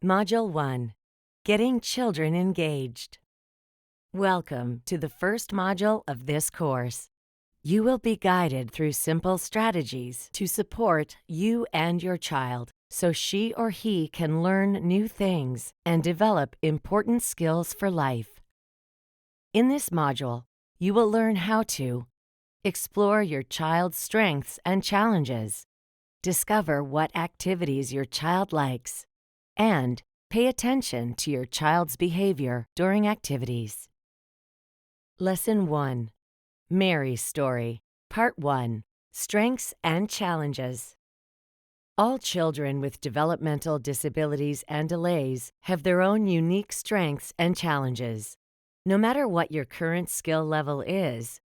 Module 1, Getting Children Engaged. Welcome to the first module of this course. You will be guided through simple strategies to support you and your child so she or he can learn new things and develop important skills for life. In this module, you will learn how to explore your child's strengths and challenges, discover what activities your child likes, and pay attention to your child's behavior during activities. Lesson 1. Mary's Story, Part 1, Strengths and Challenges. All children with developmental disabilities and delays have their own unique strengths and challenges. No matter what your current skill level is,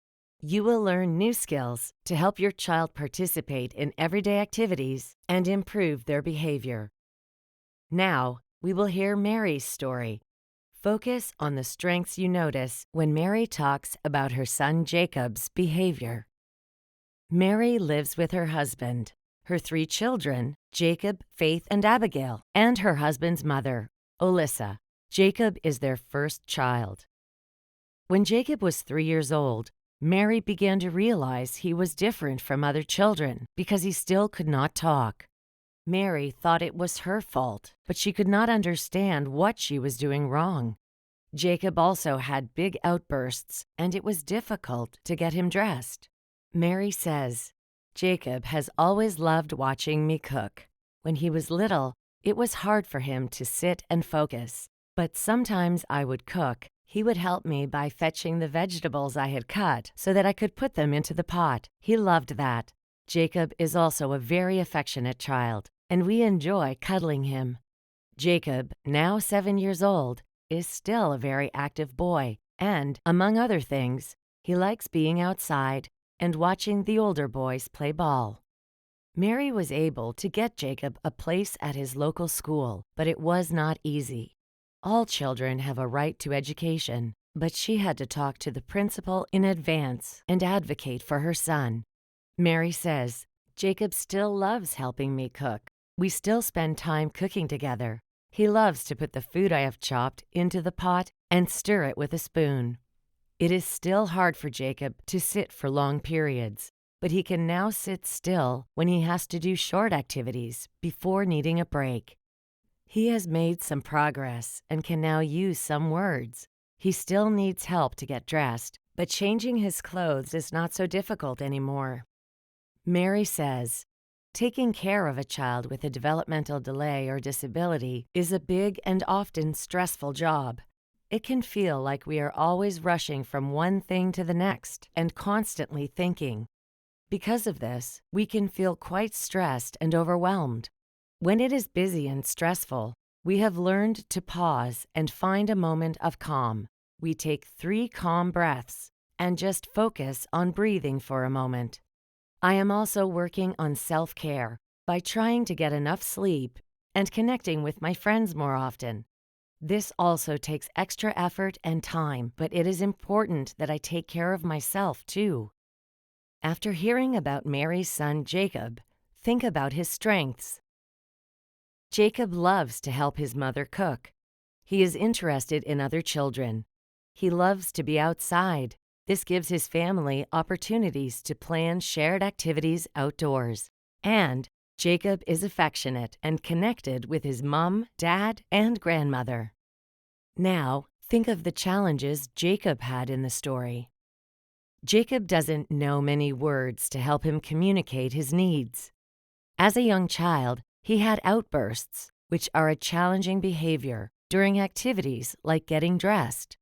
you will learn new skills to help your child participate in everyday activities and improve their behavior. Now, we will hear Mary's story. Focus on the strengths you notice when Mary talks about her son Jacob's behavior. Mary lives with her husband, her 3 children, Jacob, Faith, and Abigail, and her husband's mother, Alyssa. Jacob is their first child. When Jacob was 3 years old, Mary began to realize he was different from other children because he still could not talk. Mary thought it was her fault, but she could not understand what she was doing wrong. Jacob also had big outbursts, and it was difficult to get him dressed. Mary says, "Jacob has always loved watching me cook. When he was little, it was hard for him to sit and focus, but sometimes I would cook. He would help me by fetching the vegetables I had cut so that I could put them into the pot. He loved that. Jacob is also a very affectionate child, and we enjoy cuddling him." Jacob, now 7 years old, is still a very active boy, and, among other things, he likes being outside and watching the older boys play ball. Mary was able to get Jacob a place at his local school, but it was not easy. All children have a right to education, but she had to talk to the principal in advance and advocate for her son. Mary says, "Jacob still loves helping me cook. We still spend time cooking together. He loves to put the food I have chopped into the pot and stir it with a spoon." It is still hard for Jacob to sit for long periods, but he can now sit still when he has to do short activities before needing a break. He has made some progress and can now use some words. He still needs help to get dressed, but changing his clothes is not so difficult anymore. Mary says, taking care of a child with a developmental delay or disability is a big and often stressful job. It can feel like we are always rushing from one thing to the next and constantly thinking. Because of this, we can feel quite stressed and overwhelmed. When it is busy and stressful, we have learned to pause and find a moment of calm. We take 3 calm breaths and just focus on breathing for a moment. I am also working on self-care by trying to get enough sleep and connecting with my friends more often. This also takes extra effort and time, but it is important that I take care of myself too. After hearing about Mary's son Jacob, think about his strengths. Jacob loves to help his mother cook. He is interested in other children. He loves to be outside. This gives his family opportunities to plan shared activities outdoors. And Jacob is affectionate and connected with his mom, dad, and grandmother. Now, think of the challenges Jacob had in the story. Jacob doesn't know many words to help him communicate his needs. As a young child, he had outbursts, which are a challenging behavior during activities like getting dressed.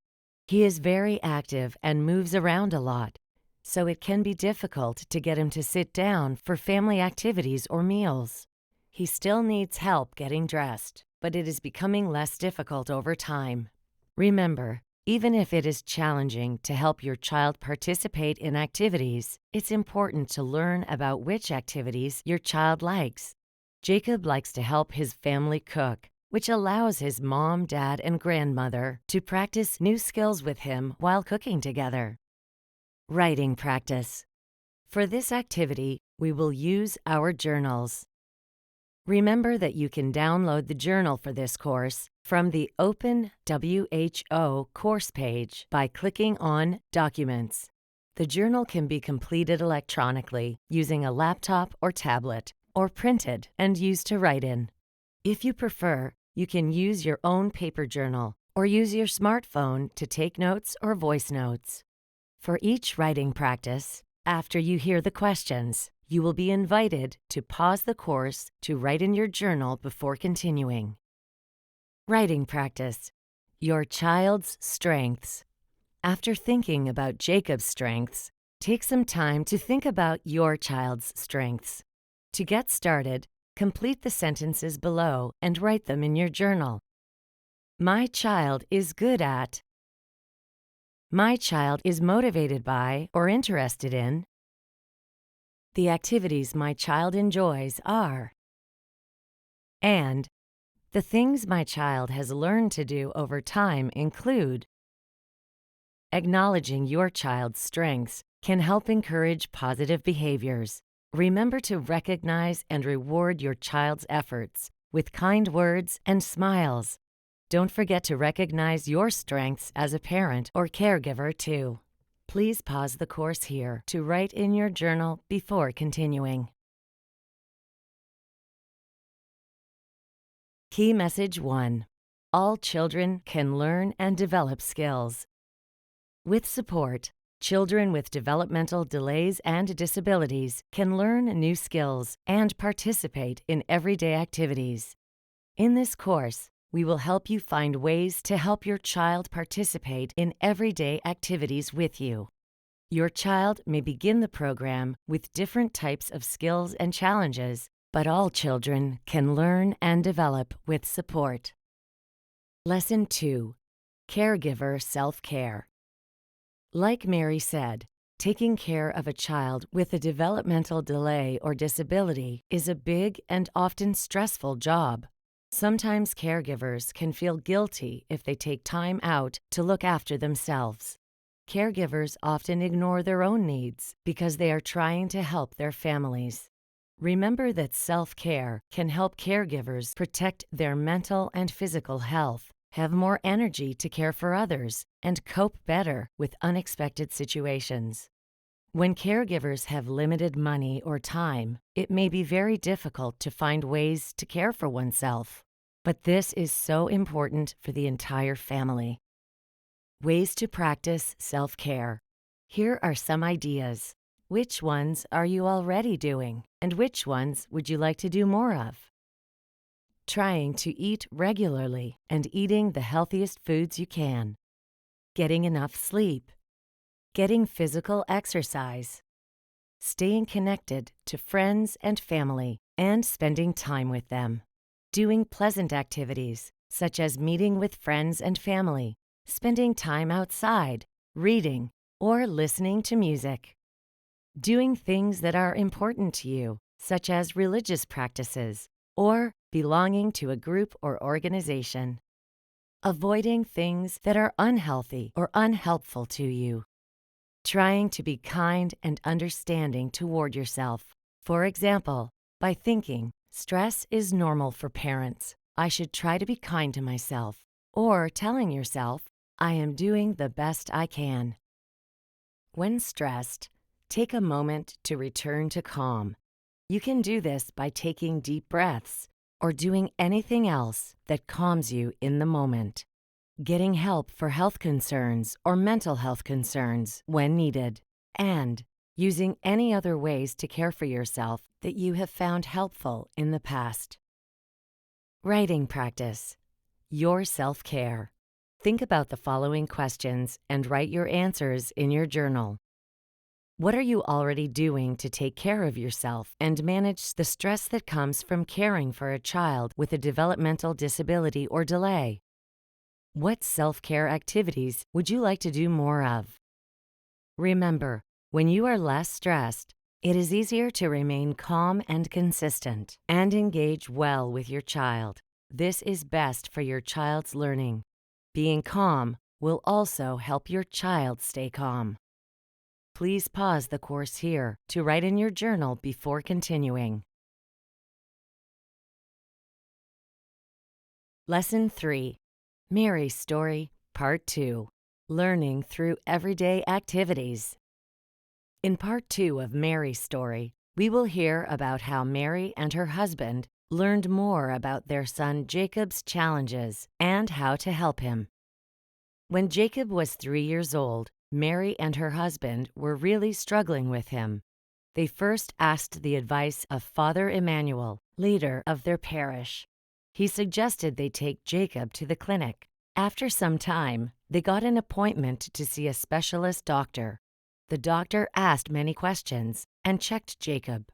He is very active and moves around a lot, so it can be difficult to get him to sit down for family activities or meals. He still needs help getting dressed, but it is becoming less difficult over time. Remember, even if it is challenging to help your child participate in activities, it's important to learn about which activities your child likes. Jacob likes to help his family cook, which allows his mom, dad, and grandmother to practice new skills with him while cooking together. Writing practice. For this activity, we will use our journals. Remember that you can download the journal for this course from the Open WHO course page by clicking on Documents. The journal can be completed electronically using a laptop or tablet, or printed and used to write in. If you prefer, you can use your own paper journal or use your smartphone to take notes or voice notes. For each writing practice, after you hear the questions, you will be invited to pause the course to write in your journal before continuing. Writing practice. Your child's strengths. After thinking about Jacob's strengths, take some time to think about your child's strengths. To get started, complete the sentences below and write them in your journal. My child is good at. My child is motivated by or interested in. The activities my child enjoys are. And the things my child has learned to do over time include. Acknowledging your child's strengths can help encourage positive behaviors. Remember to recognize and reward your child's efforts with kind words and smiles. Don't forget to recognize your strengths as a parent or caregiver, too. Please pause the course here to write in your journal before continuing. Key Message 1. All children can learn and develop skills. With support, children with developmental delays and disabilities can learn new skills and participate in everyday activities. In this course, we will help you find ways to help your child participate in everyday activities with you. Your child may begin the program with different types of skills and challenges, but all children can learn and develop with support. Lesson 2. Caregiver Self-Care. Like Mary said, taking care of a child with a developmental delay or disability is a big and often stressful job. Sometimes caregivers can feel guilty if they take time out to look after themselves. Caregivers often ignore their own needs because they are trying to help their families. Remember that self-care can help caregivers protect their mental and physical health, have more energy to care for others, and cope better with unexpected situations. When caregivers have limited money or time, it may be very difficult to find ways to care for oneself. But this is so important for the entire family. Ways to practice self-care. Here are some ideas. Which ones are you already doing, and which ones would you like to do more of? Trying to eat regularly and eating the healthiest foods you can. Getting enough sleep. Getting physical exercise. Staying connected to friends and family and spending time with them. Doing pleasant activities, such as meeting with friends and family, spending time outside, reading, or listening to music. Doing things that are important to you, such as religious practices, or belonging to a group or organization. Avoiding things that are unhealthy or unhelpful to you. Trying to be kind and understanding toward yourself. For example, by thinking, stress is normal for parents. I should try to be kind to myself. Or telling yourself, I am doing the best I can. When stressed, take a moment to return to calm. You can do this by taking deep breaths or doing anything else that calms you in the moment. Getting help for health concerns or mental health concerns when needed. And using any other ways to care for yourself that you have found helpful in the past. Writing practice. Your self-care. Think about the following questions and write your answers in your journal. What are you already doing to take care of yourself and manage the stress that comes from caring for a child with a developmental disability or delay? What self-care activities would you like to do more of? Remember, when you are less stressed, it is easier to remain calm and consistent and engage well with your child. This is best for your child's learning. Being calm will also help your child stay calm. Please pause the course here to write in your journal before continuing. Lesson 3, Mary's Story, Part 2, Learning Through Everyday Activities. In Part 2 of Mary's Story, we will hear about how Mary and her husband learned more about their son Jacob's challenges and how to help him. When Jacob was 3 years old, Mary and her husband were really struggling with him. They first asked the advice of Father Emmanuel, leader of their parish. He suggested they take Jacob to the clinic. After some time, they got an appointment to see a specialist doctor. The doctor asked many questions and checked Jacob.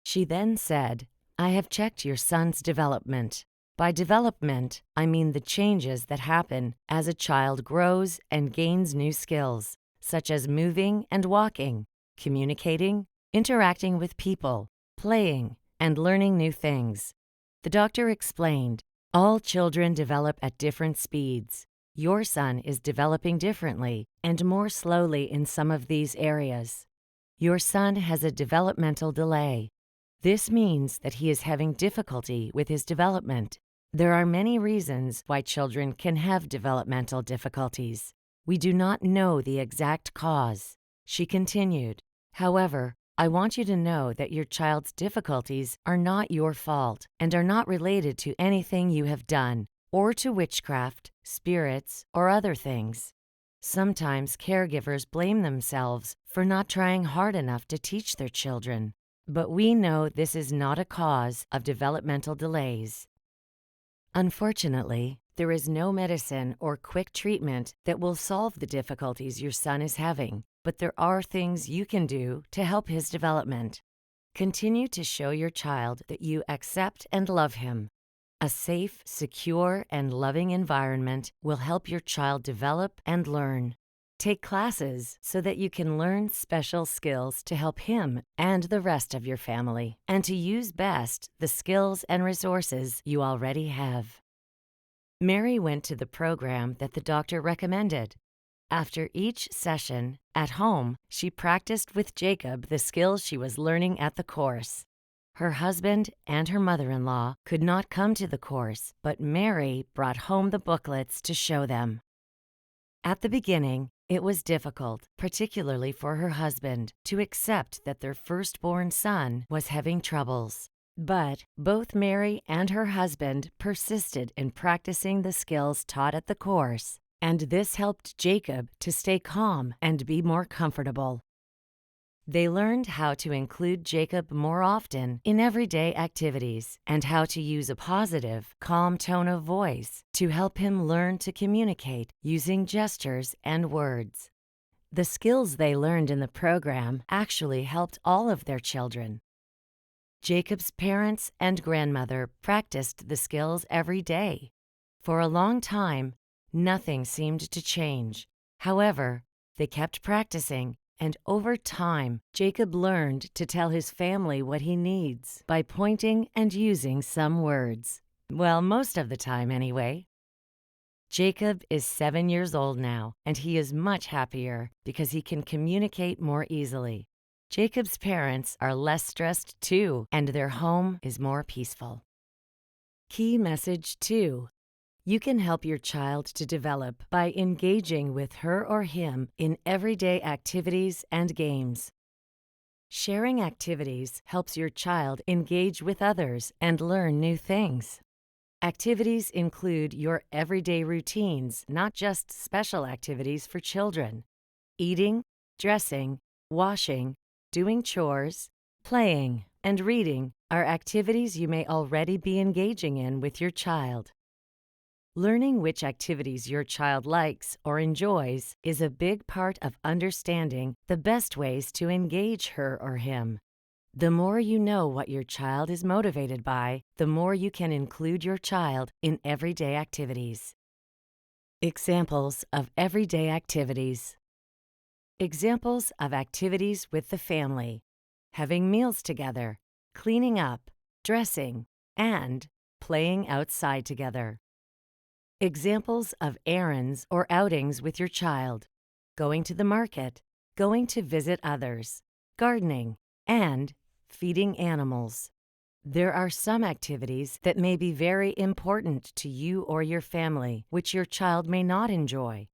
She then said, "I have checked your son's development. By development, I mean the changes that happen as a child grows and gains new skills, such as moving and walking, communicating, interacting with people, playing, and learning new things." The doctor explained, "All children develop at different speeds. Your son is developing differently and more slowly in some of these areas. Your son has a developmental delay. This means that he is having difficulty with his development. There are many reasons why children can have developmental difficulties. We do not know the exact cause." She continued, "However, I want you to know that your child's difficulties are not your fault and are not related to anything you have done or to witchcraft, spirits, or other things. Sometimes caregivers blame themselves for not trying hard enough to teach their children, but we know this is not a cause of developmental delays. Unfortunately, there is no medicine or quick treatment that will solve the difficulties your son is having, but there are things you can do to help his development. Continue to show your child that you accept and love him. A safe, secure, and loving environment will help your child develop and learn. Take classes so that you can learn special skills to help him and the rest of your family, and to use best the skills and resources you already have." Mary went to the program that the doctor recommended. After each session, at home, she practiced with Jacob the skills she was learning at the course. Her husband and her mother-in-law could not come to the course, but Mary brought home the booklets to show them. At the beginning, it was difficult, particularly for her husband, to accept that their firstborn son was having troubles. But both Mary and her husband persisted in practicing the skills taught at the course, and this helped Jacob to stay calm and be more comfortable. They learned how to include Jacob more often in everyday activities and how to use a positive, calm tone of voice to help him learn to communicate using gestures and words. The skills they learned in the program actually helped all of their children. Jacob's parents and grandmother practiced the skills every day. For a long time, nothing seemed to change. However, they kept practicing, and over time, Jacob learned to tell his family what he needs by pointing and using some words. Well, most of the time anyway. Jacob is 7 years old now, and he is much happier because he can communicate more easily. Jacob's parents are less stressed too, and their home is more peaceful. Key message 2. You can help your child to develop by engaging with her or him in everyday activities and games. Sharing activities helps your child engage with others and learn new things. Activities include your everyday routines, not just special activities for children. Eating, dressing, washing, doing chores, playing, and reading are activities you may already be engaging in with your child. Learning which activities your child likes or enjoys is a big part of understanding the best ways to engage her or him. The more you know what your child is motivated by, the more you can include your child in everyday activities. Examples of everyday activities. Examples of activities with the family: having meals together, cleaning up, dressing, and playing outside together. Examples of errands or outings with your child: going to the market, going to visit others, gardening, and feeding animals. There are some activities that may be very important to you or your family, which your child may not enjoy.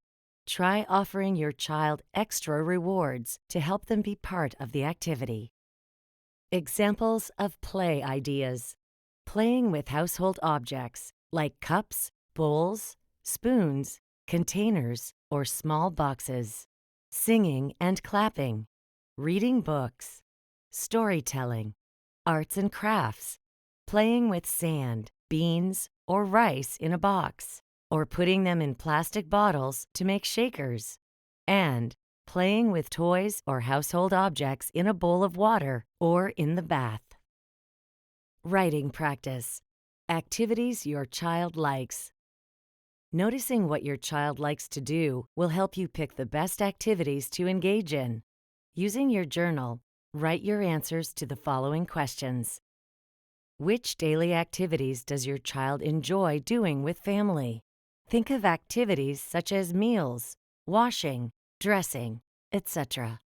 Try offering your child extra rewards to help them be part of the activity. Examples of play ideas: playing with household objects like cups, bowls, spoons, containers, or small boxes. Singing and clapping, reading books, storytelling, arts and crafts, playing with sand, beans, or rice in a box, or putting them in plastic bottles to make shakers, and playing with toys or household objects in a bowl of water or in the bath. Writing practice. Activities your child likes. Noticing what your child likes to do will help you pick the best activities to engage in. Using your journal, write your answers to the following questions. Which daily activities does your child enjoy doing with family? Think of activities such as meals, washing, dressing, etc.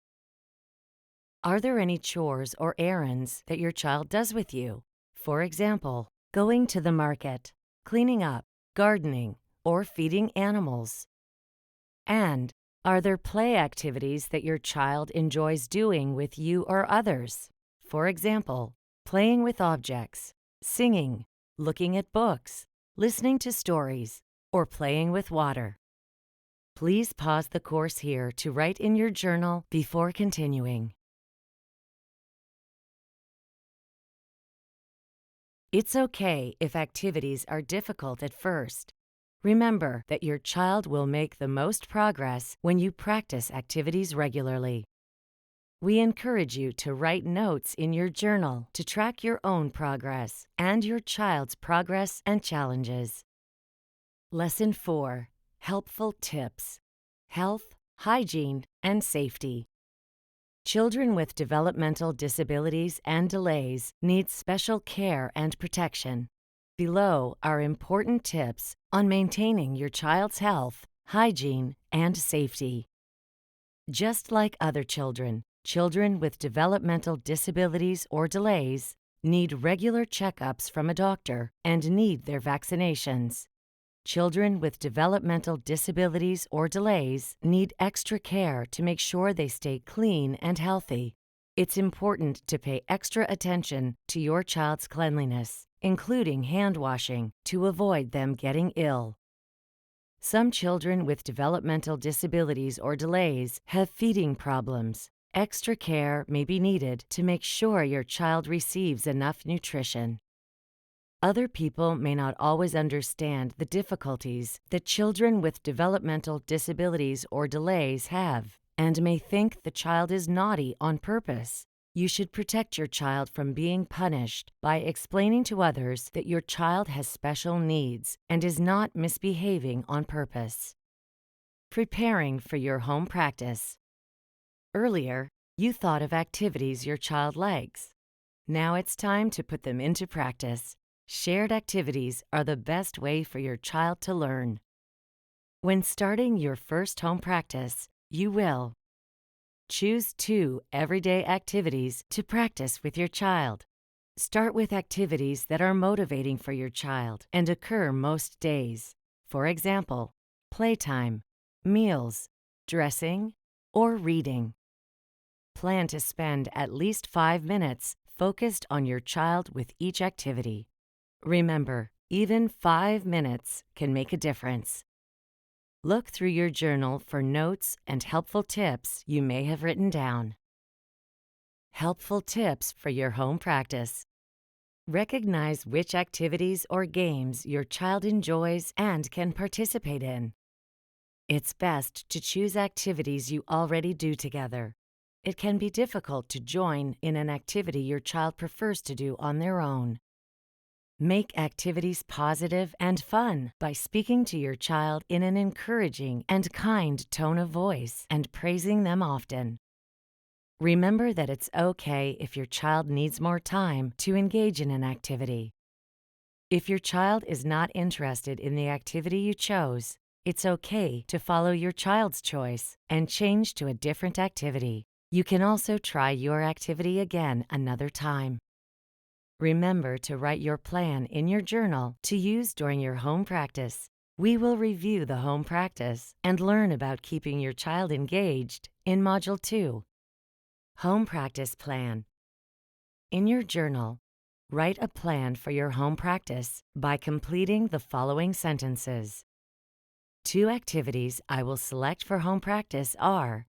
Are there any chores or errands that your child does with you? For example, going to the market, cleaning up, gardening, or feeding animals? And are there play activities that your child enjoys doing with you or others? For example, playing with objects, singing, looking at books, listening to stories, or playing with water. Please pause the course here to write in your journal before continuing. It's okay if activities are difficult at first. Remember that your child will make the most progress when you practice activities regularly. We encourage you to write notes in your journal to track your own progress and your child's progress and challenges. Lesson 4. Helpful tips: health, hygiene, and safety. Children with developmental disabilities and delays need special care and protection. Below are important tips on maintaining your child's health, hygiene, and safety. Just like other children, children with developmental disabilities or delays need regular checkups from a doctor and need their vaccinations. Children with developmental disabilities or delays need extra care to make sure they stay clean and healthy. It's important to pay extra attention to your child's cleanliness, including hand washing, to avoid them getting ill. Some children with developmental disabilities or delays have feeding problems. Extra care may be needed to make sure your child receives enough nutrition. Other people may not always understand the difficulties that children with developmental disabilities or delays have, and may think the child is naughty on purpose. You should protect your child from being punished by explaining to others that your child has special needs and is not misbehaving on purpose. Preparing for your home practice. Earlier, you thought of activities your child likes. Now it's time to put them into practice. Shared activities are the best way for your child to learn. When starting your first home practice, you will choose 2 everyday activities to practice with your child. Start with activities that are motivating for your child and occur most days. For example, playtime, meals, dressing, or reading. Plan to spend at least 5 minutes focused on your child with each activity. Remember, even 5 minutes can make a difference. Look through your journal for notes and helpful tips you may have written down. Helpful tips for your home practice. Recognize which activities or games your child enjoys and can participate in. It's best to choose activities you already do together. It can be difficult to join in an activity your child prefers to do on their own. Make activities positive and fun by speaking to your child in an encouraging and kind tone of voice and praising them often. Remember that it's okay if your child needs more time to engage in an activity. If your child is not interested in the activity you chose, it's okay to follow your child's choice and change to a different activity. You can also try your activity again another time. Remember to write your plan in your journal to use during your home practice. We will review the home practice and learn about keeping your child engaged in Module 2. Home Practice Plan. In your journal, write a plan for your home practice by completing the following sentences. 2 activities I will select for home practice are: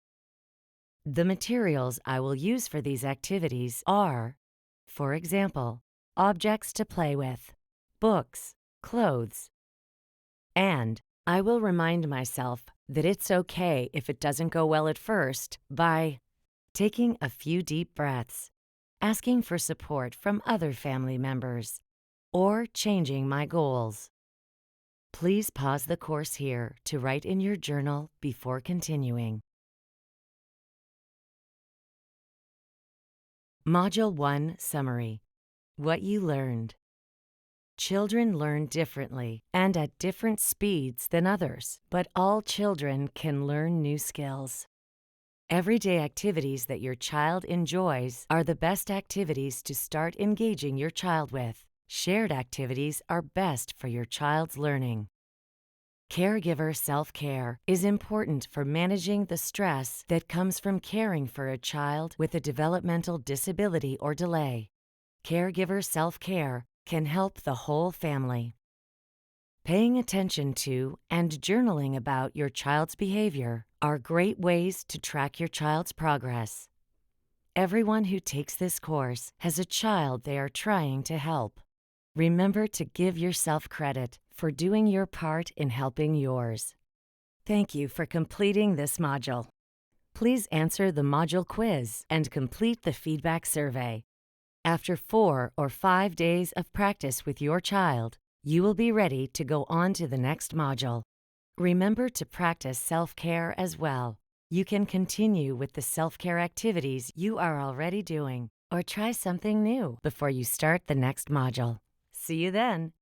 the materials I will use for these activities are, for example, objects to play with, books, clothes. And I will remind myself that it's okay if it doesn't go well at first by taking a few deep breaths, asking for support from other family members, or changing my goals. Please pause the course here to write in your journal before continuing. Module 1 Summary. What you learned. Children learn differently and at different speeds than others, but all children can learn new skills. Everyday activities that your child enjoys are the best activities to start engaging your child with. Shared activities are best for your child's learning. Caregiver self-care is important for managing the stress that comes from caring for a child with a developmental disability or delay. Caregiver self-care can help the whole family. Paying attention to and journaling about your child's behavior are great ways to track your child's progress. Everyone who takes this course has a child they are trying to help. Remember to give yourself credit for doing your part in helping yours. Thank you for completing this module. Please answer the module quiz and complete the feedback survey. After 4 or 5 days of practice with your child, you will be ready to go on to the next module. Remember to practice self-care as well. You can continue with the self-care activities you are already doing, or try something new before you start the next module. See you then!